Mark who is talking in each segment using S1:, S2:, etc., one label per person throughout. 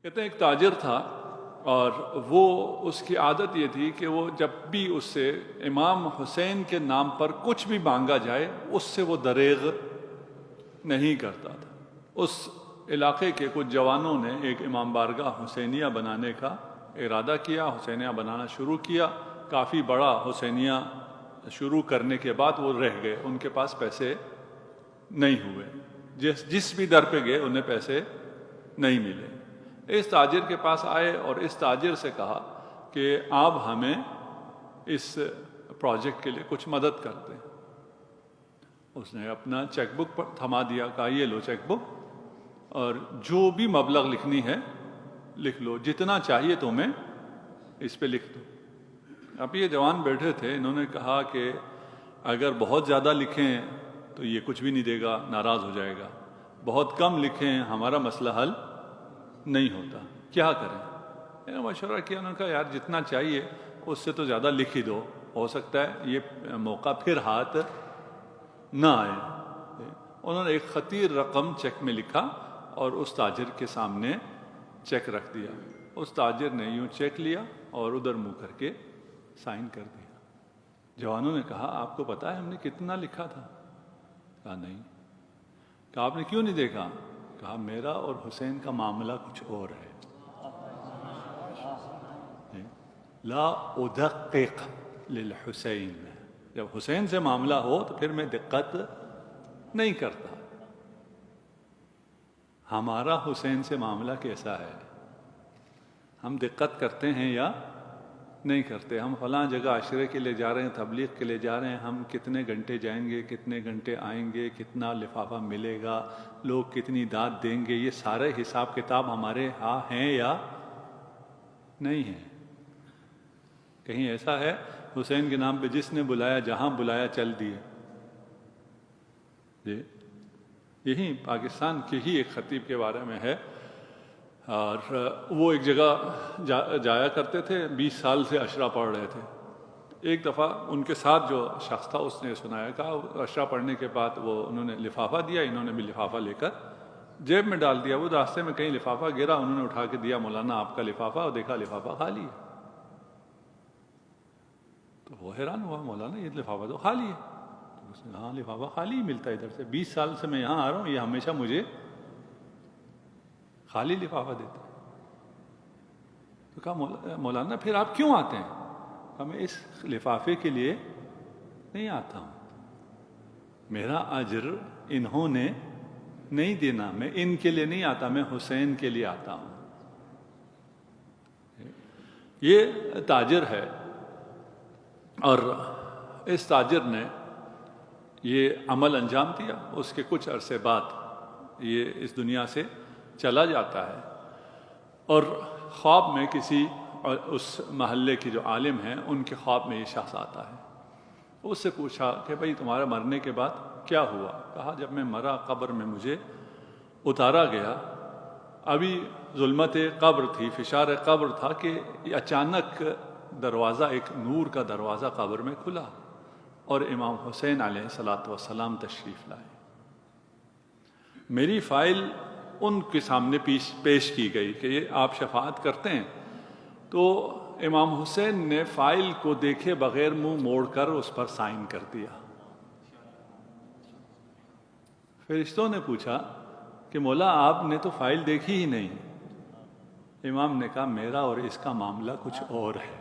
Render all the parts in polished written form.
S1: کہتے ہیں ایک تاجر تھا اور وہ اس کی عادت یہ تھی کہ وہ جب بھی اس سے امام حسین کے نام پر کچھ بھی مانگا جائے اس سے وہ دریغ نہیں کرتا تھا۔ اس علاقے کے کچھ جوانوں نے ایک امام بارگاہ حسینیہ بنانے کا ارادہ کیا، حسینیہ بنانا شروع کیا۔ کافی بڑا حسینیہ شروع کرنے کے بعد وہ رہ گئے، ان کے پاس پیسے نہیں ہوئے، جس بھی در پہ گئے انہیں پیسے نہیں ملے۔ اس تاجر کے پاس آئے اور اس تاجر سے کہا کہ آپ ہمیں اس پروجیکٹ کے لیے کچھ مدد کرتے ہیں۔ اس نے اپنا چیک بک پر تھما دیا، کہا یہ لو چیک بک اور جو بھی مبلغ لکھنی ہے لکھ لو، جتنا چاہیے تمہیں اس پہ لکھ دو۔ اب یہ جوان بیٹھے تھے، انہوں نے کہا کہ اگر بہت زیادہ لکھیں تو یہ کچھ بھی نہیں دے گا، ناراض ہو جائے گا، بہت کم لکھیں ہمارا مسئلہ حل نہیں ہوتا، کیا کریں؟ میں نے مشورہ کیا، انہوں نے کہا یار جتنا چاہیے اس سے تو زیادہ لکھ ہی دو، ہو سکتا ہے یہ موقع پھر ہاتھ نہ آئے۔ انہوں نے ایک خطیر رقم چیک میں لکھا اور اس تاجر کے سامنے چیک رکھ دیا۔ اس تاجر نے یوں چیک لیا اور ادھر منہ کر کے سائن کر دیا۔ جوانوں نے کہا آپ کو پتا ہے ہم نے کتنا لکھا تھا؟ کہا نہیں۔ کہا آپ نے کیوں نہیں دیکھا؟ کہا میرا اور حسین کا معاملہ کچھ اور ہے، لا ادقق للحسین، جب حسین سے معاملہ ہو تو پھر میں دقت نہیں کرتا۔ ہمارا حسین سے معاملہ کیسا ہے؟ ہم دقت کرتے ہیں یا نہیں کرتے؟ ہم فلاں جگہ عشرے کے لیے جا رہے ہیں، تبلیغ کے لیے جا رہے ہیں، ہم کتنے گھنٹے جائیں گے، کتنے گھنٹے آئیں گے، کتنا لفافہ ملے گا، لوگ کتنی داد دیں گے، یہ سارے حساب کتاب ہمارے ہاں ہیں یا نہیں ہیں؟ کہیں ایسا ہے حسین کے نام پہ جس نے بلایا جہاں بلایا چل دیے؟ جی یہی پاکستان کے ہی ایک خطیب کے بارے میں ہے، اور وہ ایک جگہ جایا کرتے تھے، 20 سال سے عشرہ پڑھ رہے تھے۔ ایک دفعہ ان کے ساتھ جو شخص تھا اس نے سنایا، کہا عشرہ پڑھنے کے بعد انہوں نے لفافہ دیا، انہوں نے بھی لفافہ لے کر جیب میں ڈال دیا۔ وہ راستے میں کہیں لفافہ گرا، انہوں نے اٹھا کے دیا، مولانا آپ کا لفافہ، اور دیکھا لفافہ خالی ہے۔ تو وہ حیران ہوا، مولانا یہ لفافہ تو خالی ہے۔ تو اس نے ہاں لفافہ خالی ہی ملتا ہے ادھر سے، 20 سال سے میں یہاں آ رہا ہوں، یہ ہمیشہ مجھے خالی لفافہ دیتا ہے۔ تو کہا مولانا پھر آپ کیوں آتے ہیں؟ کہا میں اس لفافے کے لیے نہیں آتا ہوں، میرا اجر انہوں نے نہیں دینا، میں ان کے لیے نہیں آتا، میں حسین کے لیے آتا ہوں۔ یہ تاجر ہے، اور اس تاجر نے یہ عمل انجام دیا۔ اس کے کچھ عرصے بعد یہ اس دنیا سے چلا جاتا ہے، اور خواب میں کسی اس محلے کے جو عالم ہیں ان کے خواب میں یہ شخص آتا ہے۔ اس سے پوچھا کہ بھئی تمہارا مرنے کے بعد کیا ہوا؟ کہا جب میں مرا قبر میں مجھے اتارا گیا، ابھی ظلمت قبر تھی، فشار قبر تھا، کہ اچانک دروازہ، ایک نور کا دروازہ قبر میں کھلا اور امام حسین علیہ السلام تشریف لائے۔ میری فائل ان کے سامنے پیش کی گئی کہ یہ آپ شفاعت کرتے ہیں، تو امام حسین نے فائل کو دیکھے بغیر منہ موڑ کر اس پر سائن کر دیا۔ فرشتوں نے پوچھا کہ مولا آپ نے تو فائل دیکھی ہی نہیں۔ امام نے کہا میرا اور اس کا معاملہ کچھ اور ہے۔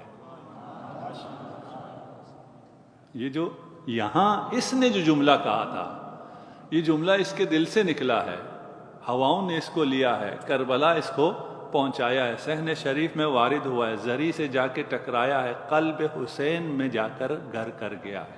S1: یہ جو یہاں اس نے جو جملہ کہا تھا، یہ جملہ اس کے دل سے نکلا ہے، ہواؤں نے اس کو لیا ہے، کربلا اس کو پہنچایا ہے، صحن شریف میں وارد ہوا ہے، زری سے جا کے ٹکرایا ہے، قلب حسین میں جا کر گھر کر گیا ہے۔